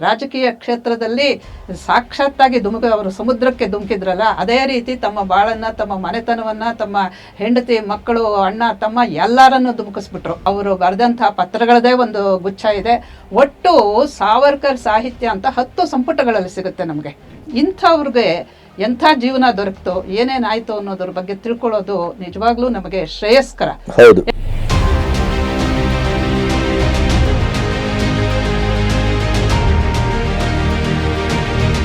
ರಾಜಕೀಯ ಕ್ಷೇತ್ರದಲ್ಲಿ ಸಾಕ್ಷಾತ್ತಾಗಿ ಅವರು ಸಮುದ್ರಕ್ಕೆ ಧುಮುಕಿದ್ರಲ್ಲ, ಅದೇ ರೀತಿ ತಮ್ಮ ಬಾಳನ್ನು, ತಮ್ಮ ಮನೆತನವನ್ನು, ತಮ್ಮ ಹೆಂಡತಿ ಮಕ್ಕಳು, ಅಣ್ಣ ತಮ್ಮ ಎಲ್ಲರನ್ನು ಧುಮುಕಿಸ್ಬಿಟ್ರು. ಅವರು ಬರೆದಂಥ ಪತ್ರಗಳದೇ ಒಂದು ಗುಚ್ಛ ಇದೆ. ಒಟ್ಟು ಸಾವರ್ಕರ್ ಸಾಹಿತ್ಯ ಅಂತ 10 ಸಂಪುಟಗಳಲ್ಲಿ ಸಿಗುತ್ತೆ ನಮಗೆ. ಇಂಥವ್ರಿಗೆ ಎಂಥ ಜೀವನ ದೊರಕ್ತೋ, ಏನೇನಾಯ್ತು ಅನ್ನೋದ್ರ ಬಗ್ಗೆ ತಿಳ್ಕೊಳ್ಳೋದು ನಿಜವಾಗ್ಲೂ ನಮಗೆ ಶ್ರೇಯಸ್ಕರ. ಹೌದು.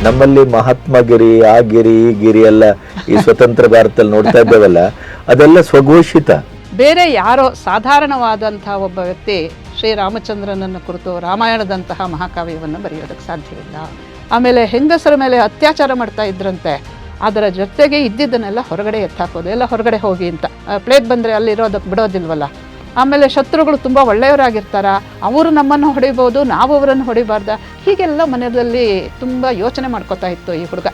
ನಮ್ಮಲ್ಲಿ ಮಹಾತ್ಮ ಗಿರಿ, ಆ ಗಿರಿ, ಈ ಗಿರಿ ಎಲ್ಲ ಈ ಸ್ವತಂತ್ರ ಭಾರತದಲ್ಲಿ ನೋಡ್ತಾ ಇದ್ದೇವಲ್ಲ, ಅದೆಲ್ಲ ಸ್ವಘೋಷಿತ. ಬೇರೆ ಯಾರೋ ಸಾಧಾರಣವಾದಂತಹ ಒಬ್ಬ ವ್ಯಕ್ತಿ ಶ್ರೀರಾಮಚಂದ್ರನನ್ನು ಕುರಿತು ರಾಮಾಯಣದಂತಹ ಮಹಾಕಾವ್ಯವನ್ನು ಬರೆಯೋದಕ್ಕೆ ಸಾಧ್ಯವಿಲ್ಲ. ಆಮೇಲೆ ಹೆಂಗಸರ ಮೇಲೆ ಅತ್ಯಾಚಾರ ಮಾಡ್ತಾ ಇದ್ರಂತೆ, ಅದರ ಜೊತೆಗೆ ಇದ್ದಿದ್ದನ್ನೆಲ್ಲ ಹೊರಗಡೆ ಎತ್ತಾಕೋದು, ಎಲ್ಲ ಹೊರಗಡೆ ಹೋಗಿ ಅಂತ. ಪ್ಲೇಗ್ ಬಂದರೆ ಅಲ್ಲಿರೋದಕ್ಕೆ ಬಿಡೋದಿಲ್ವಲ್ಲ. ಆಮೇಲೆ ಶತ್ರುಗಳು ತುಂಬ ಒಳ್ಳೆಯವರಾಗಿರ್ತಾರ, ಅವರು ನಮ್ಮನ್ನು ಹೊಡಿಬೋದು, ನಾವು ಅವರನ್ನು ಹೊಡಿಬಾರ್ದ, ಹೀಗೆಲ್ಲ ಮನೆಯಲ್ಲಿ ತುಂಬ ಯೋಚನೆ ಮಾಡ್ಕೋತಾ ಇತ್ತು ಈ ಹುಡುಗ.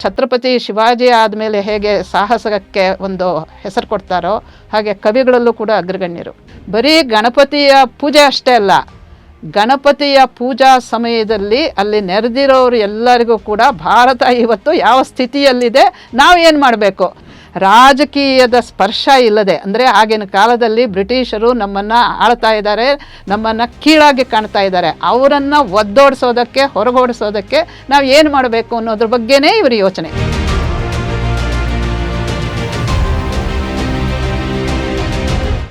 ಛತ್ರಪತಿ ಶಿವಾಜಿ ಆದಮೇಲೆ ಹೇಗೆ ಸಾಹಸಕ್ಕೆ ಒಂದು ಹೆಸರು ಕೊಡ್ತಾರೋ ಹಾಗೆ ಕವಿಗಳಲ್ಲೂ ಕೂಡ ಅಗ್ರಗಣ್ಯರು. ಬರೀ ಗಣಪತಿಯ ಪೂಜೆ ಅಷ್ಟೇ ಅಲ್ಲ, ಗಣಪತಿಯ ಪೂಜಾ ಸಮಯದಲ್ಲಿ ಅಲ್ಲಿ ನೆರೆದಿರೋರು ಎಲ್ಲರಿಗೂ ಕೂಡ ಭಾರತ ಇವತ್ತು ಯಾವ ಸ್ಥಿತಿಯಲ್ಲಿದೆ, ನಾವೇನು ಮಾಡಬೇಕು, ರಾಜಕೀಯದ ಸ್ಪರ್ಶ ಇಲ್ಲದೆ, ಅಂದರೆ ಆಗಿನ ಕಾಲದಲ್ಲಿ ಬ್ರಿಟಿಷರು ನಮ್ಮನ್ನು ಆಳ್ತಾ ಇದ್ದಾರೆ, ನಮ್ಮನ್ನು ಕೀಳಾಗಿ ಕಾಣ್ತಾ ಇದ್ದಾರೆ, ಅವರನ್ನು ಒದ್ದೋಡಿಸೋದಕ್ಕೆ, ಹೊರಗೋಡಿಸೋದಕ್ಕೆ ನಾವು ಏನು ಮಾಡಬೇಕು ಅನ್ನೋದ್ರ ಬಗ್ಗೆನೇ ಇವ್ರ ಯೋಚನೆ.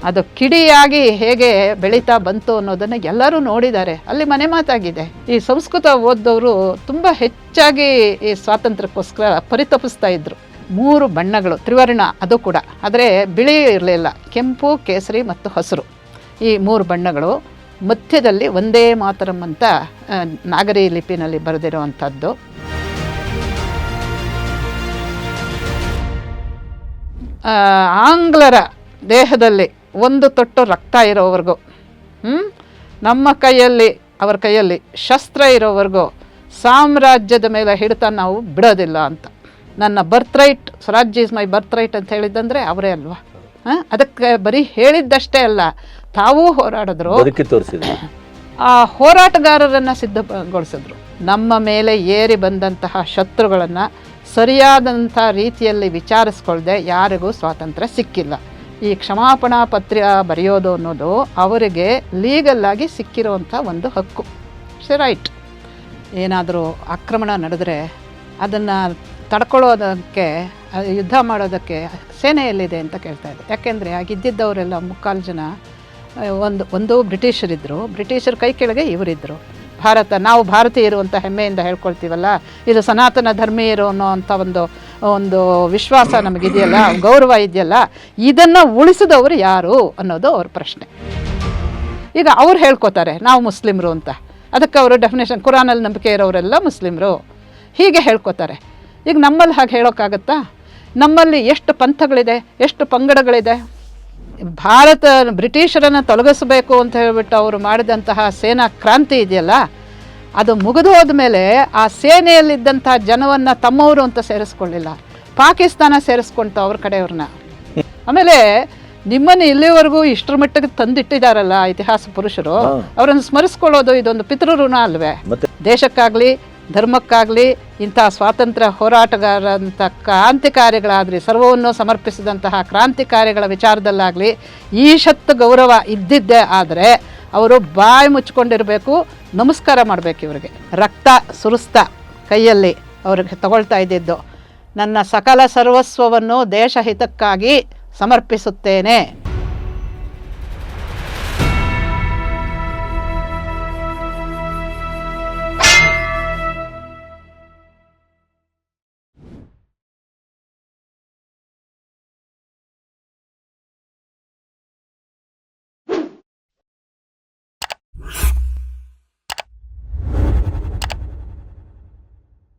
ಅದು ಕಿಡಿಯಾಗಿ ಹೇಗೆ ಬೆಳೀತಾ ಬಂತು ಅನ್ನೋದನ್ನು ಎಲ್ಲರೂ ನೋಡಿದ್ದಾರೆ. ಅಲ್ಲಿ ಮನೆ ಮಾತಾಗಿದೆ. ಈ ಸಂಸ್ಕೃತ ಓದ್ದವರು ತುಂಬ ಹೆಚ್ಚಾಗಿ ಈ ಸ್ವಾತಂತ್ರ್ಯಕ್ಕೋಸ್ಕರ ಪರಿತಪಿಸ್ತಾ ಇದ್ರು. 3 ಬಣ್ಣಗಳು, ತ್ರಿವರ್ಣ ಅದು ಕೂಡ, ಆದರೆ ಬಿಳಿ ಇರಲಿಲ್ಲ, ಕೆಂಪು, ಕೇಸರಿ ಮತ್ತು ಹಸಿರು, ಈ 3 ಬಣ್ಣಗಳು. ಮಧ್ಯದಲ್ಲಿ ಒಂದೇ ಮಾತರಂ ಅಂತ ನಾಗರಿ ಲಿಪಿನಲ್ಲಿ ಬರೆದಿರುವಂಥದ್ದು. ಆಂಗ್ಲರ ದೇಹದಲ್ಲಿ 1 ತೊಟ್ಟು ರಕ್ತ ಇರೋವರೆಗೂ, ನಮ್ಮ ಕೈಯಲ್ಲಿ, ಅವರ ಕೈಯಲ್ಲಿ ಶಸ್ತ್ರ ಇರೋವರೆಗೂ ಸಾಮ್ರಾಜ್ಯದ ಮೇಲೆ ಹಿಡಿತ ನಾವು ಬಿಡೋದಿಲ್ಲ ಅಂತ. ನನ್ನ ಬರ್ತ್ ರೈಟ್, ಸ್ವರಾಜ್ಯ ಇಸ್ ಮೈ ಬರ್ತ್ ರೈಟ್ ಅಂತ ಹೇಳಿದ್ದಂದರೆ ಅವರೇ ಅಲ್ವಾ. ಅದಕ್ಕೆ ಬರೀ ಹೇಳಿದ್ದಷ್ಟೇ ಅಲ್ಲ, ತಾವೂ ಹೋರಾಡಿದ್ರು, ಆ ಹೋರಾಟಗಾರರನ್ನು ಸಿದ್ಧಗೊಳಿಸಿದ್ರು. ನಮ್ಮ ಮೇಲೆ ಏರಿ ಬಂದಂತಹ ಶತ್ರುಗಳನ್ನು ಸರಿಯಾದಂಥ ರೀತಿಯಲ್ಲಿ ವಿಚಾರಿಸ್ಕೊಳ್ದೆ ಯಾರಿಗೂ ಸ್ವಾತಂತ್ರ್ಯ ಸಿಕ್ಕಿಲ್ಲ. ಈ ಕ್ಷಮಾಪಣಾ ಪತ್ರ ಬರೆಯೋದು ಅನ್ನೋದು ಅವರಿಗೆ ಲೀಗಲ್ಲಾಗಿ ಸಿಕ್ಕಿರುವಂಥ ಒಂದು ಹಕ್ಕು, ರೈಟ್. ಏನಾದರೂ ಆಕ್ರಮಣ ನಡೆದರೆ ಅದನ್ನು ತಡ್ಕೊಳ್ಳೋದಕ್ಕೆ, ಯುದ್ಧ ಮಾಡೋದಕ್ಕೆ ಸೇನೆಯಲ್ಲಿದೆ ಅಂತ ಕೇಳ್ತಾ ಇದೆ. ಯಾಕೆಂದರೆ ಆಗಿದ್ದಿದ್ದವರೆಲ್ಲ 3/4 ಜನ ಒಂದು ಬ್ರಿಟಿಷರಿದ್ದರು, ಬ್ರಿಟಿಷರ ಕೈ ಕೆಳಗೆ ಇವರಿದ್ದರು. ಭಾರತ, ನಾವು ಭಾರತೀಯರು ಅಂತ ಹೆಮ್ಮೆಯಿಂದ ಹೇಳ್ಕೊಳ್ತೀವಲ್ಲ, ಇದು ಸನಾತನ ಧರ್ಮೀಯರು ಅನ್ನೋವಂಥ ಒಂದು ವಿಶ್ವಾಸ ನಮಗಿದೆಯಲ್ಲ, ಗೌರವ ಇದೆಯಲ್ಲ, ಇದನ್ನು ಉಳಿಸಿದವರು ಯಾರು ಅನ್ನೋದು ಅವ್ರ ಪ್ರಶ್ನೆ. ಈಗ ಅವ್ರು ಹೇಳ್ಕೊತಾರೆ ನಾವು ಮುಸ್ಲಿಮರು ಅಂತ, ಅದಕ್ಕೆ ಅವರು ಡೆಫಿನೇಷನ್, ಕುರಾನಲ್ಲಿ ನಂಬಿಕೆ ಇರೋರೆಲ್ಲ ಮುಸ್ಲಿಮರು ಹೀಗೆ ಹೇಳ್ಕೊತಾರೆ. ಈಗ ನಮ್ಮಲ್ಲಿ ಹಾಗೆ ಹೇಳೋಕ್ಕಾಗತ್ತಾ? ನಮ್ಮಲ್ಲಿ ಎಷ್ಟು ಪಂಥಗಳಿದೆ, ಎಷ್ಟು ಪಂಗಡಗಳಿದೆ. ಭಾರತ ಬ್ರಿಟಿಷರನ್ನು ತೊಲಗಿಸಬೇಕು ಅಂತ ಹೇಳ್ಬಿಟ್ಟು ಅವರು ಮಾಡಿದಂತಹ ಸೇನಾ ಕ್ರಾಂತಿ ಇದೆಯಲ್ಲ, ಅದು ಮುಗಿದು ಹೋದ್ಮೇಲೆ ಆ ಸೇನೆಯಲ್ಲಿದ್ದಂಥ ಜನವನ್ನು ತಮ್ಮವರು ಅಂತ ಸೇರಿಸ್ಕೊಳ್ಳಿಲ್ಲ, ಪಾಕಿಸ್ತಾನ ಸೇರಿಸ್ಕೊಂತು ಅವ್ರ ಕಡೆಯವ್ರನ್ನ. ಆಮೇಲೆ ನಿಮ್ಮನ್ನು ಇಲ್ಲಿವರೆಗೂ ಇಷ್ಟರ ಮಟ್ಟಿಗೆ ತಂದಿಟ್ಟಿದ್ದಾರಲ್ಲ ಇತಿಹಾಸ ಪುರುಷರು, ಅವರನ್ನು ಸ್ಮರಿಸ್ಕೊಳ್ಳೋದು ಇದೊಂದು ಪಿತೃಋಣ ಅಲ್ವೇ? ದೇಶಕ್ಕಾಗಲಿ ಧರ್ಮಕ್ಕಾಗಲಿ ಇಂಥ ಸ್ವಾತಂತ್ರ್ಯ ಹೋರಾಟಗಾರಂಥ ಕ್ರಾಂತಿಕಾರಿಗಳಾದ್ರಿ, ಸರ್ವವನ್ನು ಸಮರ್ಪಿಸಿದಂತಹ ಕ್ರಾಂತಿಕಾರಿಗಳ ವಿಚಾರದಲ್ಲಾಗಲಿ ಈಶತ್ತು ಗೌರವ ಇದ್ದಿದ್ದೇ ಆದರೆ ಅವರು ಬಾಯಿ ಮುಚ್ಕೊಂಡಿರಬೇಕು, ನಮಸ್ಕಾರ ಮಾಡಬೇಕು. ಇವರಿಗೆ ರಕ್ತ ಸುರಿಸ್ತಾ ಕೈಯಲ್ಲಿ ಅವ್ರಿಗೆ ತಗೊಳ್ತಾ ಇದ್ದಿದ್ದು, ನನ್ನ ಸಕಲ ಸರ್ವಸ್ವವನ್ನು ದೇಶ ಹಿತಕ್ಕಾಗಿ ಸಮರ್ಪಿಸುತ್ತೇನೆ.